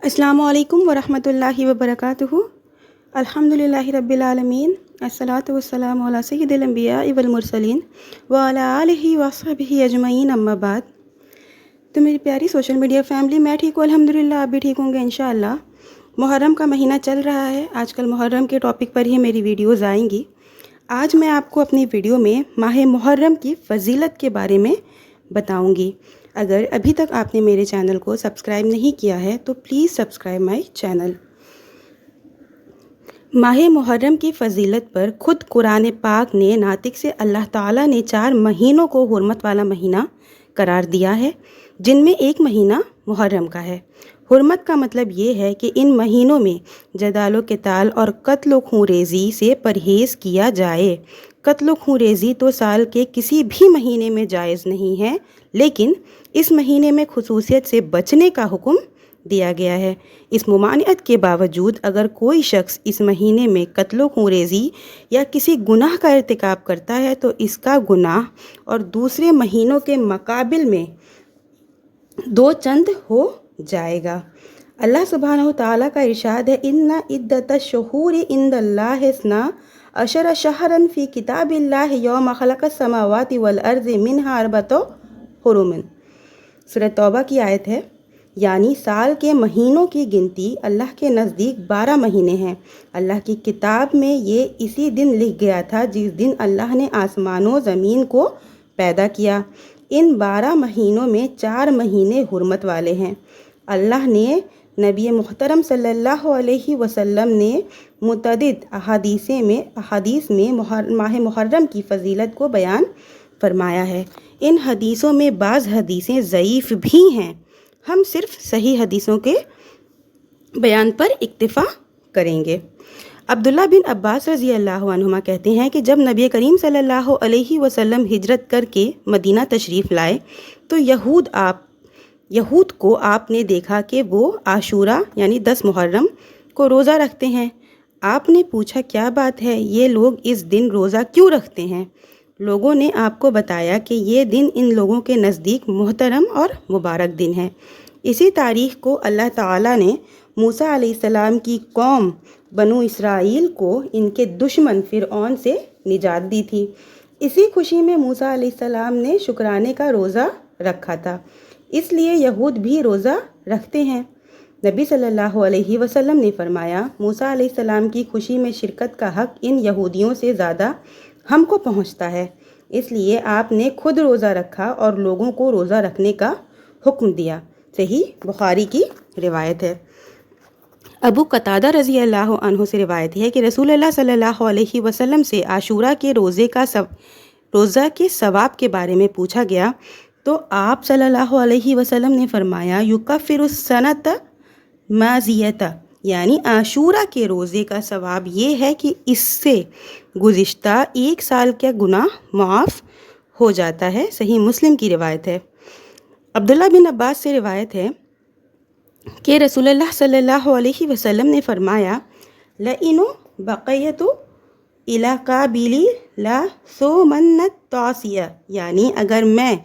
السلام علیکم ورحمۃ اللہ وبرکاتہ۔ الحمدللہ رب العالمین، الصلاۃ والسلام علی سید الانبیاء والمرسلین وعلی آلہ وصحبہ اجمعین، اما بعد۔ تو میری پیاری سوشل میڈیا فیملی، میں ٹھیک ہوں الحمدللہ، آپ بھی ٹھیک ہوں گے انشاءاللہ۔ محرم کا مہینہ چل رہا ہے، آج کل محرم کے ٹاپک پر ہی میری ویڈیوز آئیں گی۔ آج میں آپ کو اپنی ویڈیو میں ماہ محرم کی فضیلت کے بارے میں بتاؤں گی۔ اگر ابھی تک آپ نے میرے چینل کو سبسکرائب نہیں کیا ہے تو پلیز سبسکرائب مائی چینل۔ ماہ محرم کی فضیلت پر خود قرآن پاک نے ناطق سے اللہ تعالیٰ نے 4 مہینوں کو حرمت والا مہینہ قرار دیا ہے، جن میں ایک مہینہ محرم کا ہے۔ حرمت کا مطلب یہ ہے کہ ان مہینوں میں جدال و قتال اور قتل و خون ریزی سے پرہیز کیا جائے۔ قتل و خون ریزی تو سال کے کسی بھی مہینے میں جائز نہیں ہے، لیکن اس مہینے میں خصوصیت سے بچنے کا حکم دیا گیا ہے۔ اس ممانعت کے باوجود اگر کوئی شخص اس مہینے میں قتل و خون ریزی یا کسی گناہ کا ارتکاب کرتا ہے تو اس کا گناہ اور دوسرے مہینوں کے مقابل میں 2 چند ہو جائے گا۔ اللہ سبحانہ وتعالیٰ کا ارشاد ہے، اِنَّ عِدَّةَ الشُّهُورِ عِندَ اللہِ 12 شَهْرًا فِي كِتَابِ اللہِ يَوْمَ خَلَقَ السَّمَاوَاتِ وَالْأَرْضِ مِنْهَا 4 حُرُمٌ۔ سورۃ توبہ کی آیت ہے، یعنی سال کے مہینوں کی گنتی اللہ کے نزدیک 12 مہینے ہیں۔ اللہ کی کتاب میں یہ اسی دن لکھ گیا تھا جس دن اللہ نے آسمان و زمین کو پیدا کیا۔ ان 12 مہینوں میں 4 مہینے حرمت والے ہیں۔ اللہ نے نبی محترم صلی اللہ علیہ وسلم نے متعدد احادیث میں ماہ محرم کی فضیلت کو بیان فرمایا ہے۔ ان حدیثوں میں بعض حدیثیں ضعیف بھی ہیں، ہم صرف صحیح حدیثوں کے بیان پر اکتفا کریں گے۔ عبداللہ بن عباس رضی اللہ عنہما کہتے ہیں کہ جب نبی کریم صلی اللہ علیہ وسلم ہجرت کر کے مدینہ تشریف لائے تو یہود کو آپ نے دیکھا کہ وہ عاشورہ یعنی 10 محرم کو روزہ رکھتے ہیں۔ آپ نے پوچھا کیا بات ہے، یہ لوگ اس دن روزہ کیوں رکھتے ہیں؟ لوگوں نے آپ کو بتایا کہ یہ دن ان لوگوں کے نزدیک محترم اور مبارک دن ہے۔ اسی تاریخ کو اللہ تعالیٰ نے موسیٰ علیہ السلام کی قوم بنو اسرائیل کو ان کے دشمن فرعون سے نجات دی تھی۔ اسی خوشی میں موسیٰ علیہ السلام نے شکرانے کا روزہ رکھا تھا، اس لیے یہود بھی روزہ رکھتے ہیں۔ نبی صلی اللہ علیہ وسلم نے فرمایا، موسیٰ علیہ السلام کی خوشی میں شرکت کا حق ان یہودیوں سے زیادہ ہم کو پہنچتا ہے، اس لیے آپ نے خود روزہ رکھا اور لوگوں کو روزہ رکھنے کا حکم دیا۔ صحیح بخاری کی روایت ہے۔ ابو قتادہ رضی اللہ عنہ سے روایت ہے کہ رسول اللہ صلی اللہ علیہ وسلم سے عاشورہ کے روزہ کے ثواب کے بارے میں پوچھا گیا تو آپ صلی اللہ علیہ وسلم نے فرمایا، یکفر السنۃ ماضیۃ، یعنی عاشورہ کے روزے کا ثواب یہ ہے کہ اس سے گزشتہ 1 سال کا گناہ معاف ہو جاتا ہے۔ صحیح مسلم کی روایت ہے۔ عبداللہ بن عباس سے روایت ہے کہ رسول اللہ صلی اللہ علیہ وسلم نے فرمایا، لَإِنُ بَقِيَتُ إِلَىٰ قَابِلِ لَصُومَنَّ التَّاسِعَ، یعنی اگر میں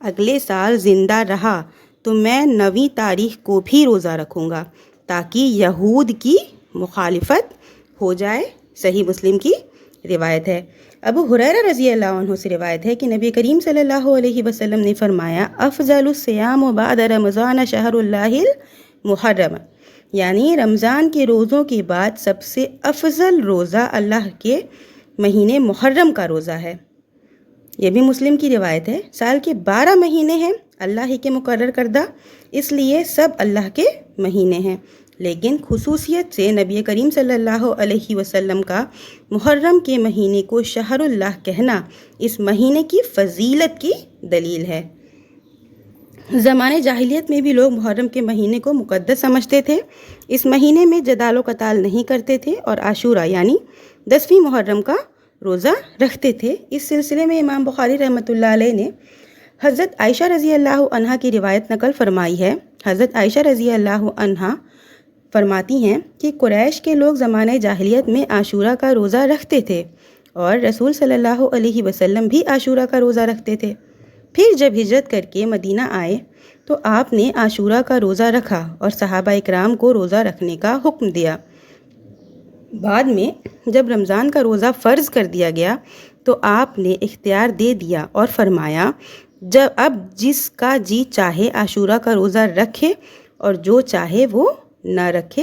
اگلے سال زندہ رہا تو میں 9ویں تاریخ کو بھی روزہ رکھوں گا تاکہ یہود کی مخالفت ہو جائے۔ صحیح مسلم کی روایت ہے۔ ابو ہریرہ رضی اللہ عنہ سے روایت ہے کہ نبی کریم صلی اللہ علیہ وسلم نے فرمایا، افضل الصیام بعد رمضان شہر اللہ المحرم، یعنی رمضان کے روزوں کے بعد سب سے افضل روزہ اللہ کے مہینے محرم کا روزہ ہے۔ یہ بھی مسلم کی روایت ہے۔ سال کے 12 مہینے ہیں اللہ ہی کے مقرر کردہ، اس لیے سب اللہ کے مہینے ہیں، لیکن خصوصیت سے نبی کریم صلی اللہ علیہ وسلم کا محرم کے مہینے کو شہر اللہ کہنا اس مہینے کی فضیلت کی دلیل ہے۔ زمانے جاہلیت میں بھی لوگ محرم کے مہینے کو مقدس سمجھتے تھے، اس مہینے میں جدال و قتال نہیں کرتے تھے اور عاشورہ یعنی 10ویں محرم کا روزہ رکھتے تھے۔ اس سلسلے میں امام بخاری رحمۃ اللہ علیہ نے حضرت عائشہ رضی اللہ عنہا کی روایت نقل فرمائی ہے۔ حضرت عائشہ رضی اللہ عنہا فرماتی ہیں کہ قریش کے لوگ زمانہ جاہلیت میں عاشورہ کا روزہ رکھتے تھے اور رسول صلی اللہ علیہ وسلم بھی عاشورہ کا روزہ رکھتے تھے۔ پھر جب ہجرت کر کے مدینہ آئے تو آپ نے عاشورہ کا روزہ رکھا اور صحابہ اکرام کو روزہ رکھنے کا حکم دیا۔ بعد میں جب رمضان کا روزہ فرض کر دیا گیا تو آپ نے اختیار دے دیا اور فرمایا اب جس کا جی چاہے عاشورہ کا روزہ رکھے اور جو چاہے وہ نہ رکھے۔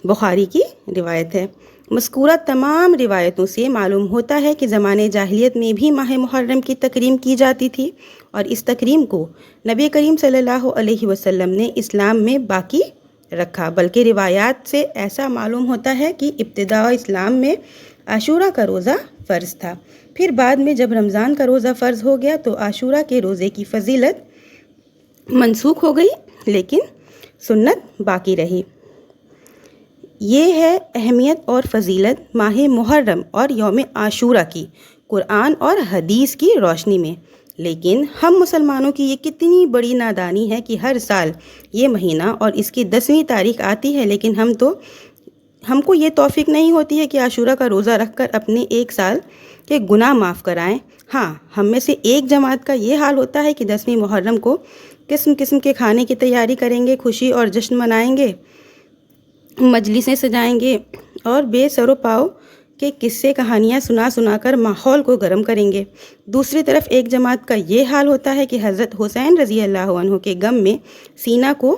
بخاری کی روایت ہے۔ مذکورہ تمام روایتوں سے معلوم ہوتا ہے کہ زمانے جاہلیت میں بھی ماہ محرم کی تکریم کی جاتی تھی، اور اس تکریم کو نبی کریم صلی اللہ علیہ وسلم نے اسلام میں باقی رکھا، بلکہ روایات سے ایسا معلوم ہوتا ہے کہ ابتداء اسلام میں عاشورہ کا روزہ فرض تھا، پھر بعد میں جب رمضان کا روزہ فرض ہو گیا تو عاشورہ کے روزے کی فضیلت منسوخ ہو گئی، لیکن سنت باقی رہی۔ یہ ہے اہمیت اور فضیلت ماہ محرم اور یوم عاشورہ کی قرآن اور حدیث کی روشنی میں۔ لیکن ہم مسلمانوں کی یہ کتنی بڑی نادانی ہے کہ ہر سال یہ مہینہ اور اس کی 10ویں تاریخ آتی ہے، لیکن ہم کو یہ توفیق نہیں ہوتی ہے کہ عاشورہ کا روزہ رکھ کر اپنے ایک سال کے گناہ معاف کرائیں۔ ہاں، ہم میں سے ایک جماعت کا یہ حال ہوتا ہے کہ 10ویں محرم کو قسم قسم کے کھانے کی تیاری کریں گے، خوشی اور جشن منائیں گے، مجلسیں سجائیں گے اور بے سر و پاؤ کے قصے کہانیاں سنا کر ماحول کو گرم کریں گے۔ دوسری طرف ایک جماعت کا یہ حال ہوتا ہے کہ حضرت حسین رضی اللہ عنہ کے غم میں سینہ کو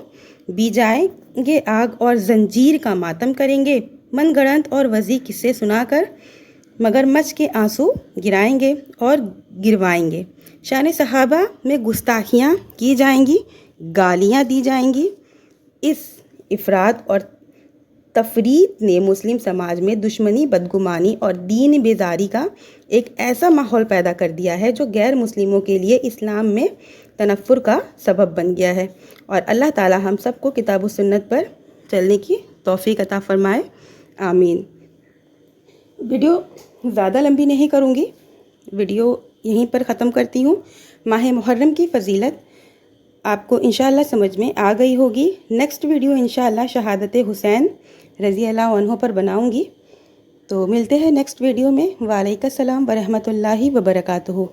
بیجائیں گے آگ اور زنجیر کا ماتم کریں گے، من گڑنت اور وضیع قصے سنا کر مگرمچھ کے آنسو گرائیں گے اور گروائیں گے، شان صحابہ میں گستاخیاں کی جائیں گی، گالیاں دی جائیں گی۔ اس افراط اور تفریط نے مسلم سماج میں دشمنی، بدگمانی اور دین بیداری کا ایک ایسا ماحول پیدا کر دیا ہے جو غیر مسلموں کے لیے اسلام میں تنفر کا سبب بن گیا ہے۔ اور اللہ تعالی ہم سب کو کتاب و سنت پر چلنے کی توفیق عطا فرمائے، آمین۔ ویڈیو زیادہ لمبی نہیں کروں گی، ویڈیو یہیں پر ختم کرتی ہوں۔ ماہ محرم کی فضیلت آپ کو انشاءاللہ سمجھ میں آ گئی ہوگی۔ نیکسٹ ویڈیو انشاءاللہ شہادت حسین رضی اللہ عنہ پر بناؤں گی، تو ملتے ہیں نیکسٹ ویڈیو میں۔ وعلیکم السلام ورحمۃ اللہ وبرکاتہ۔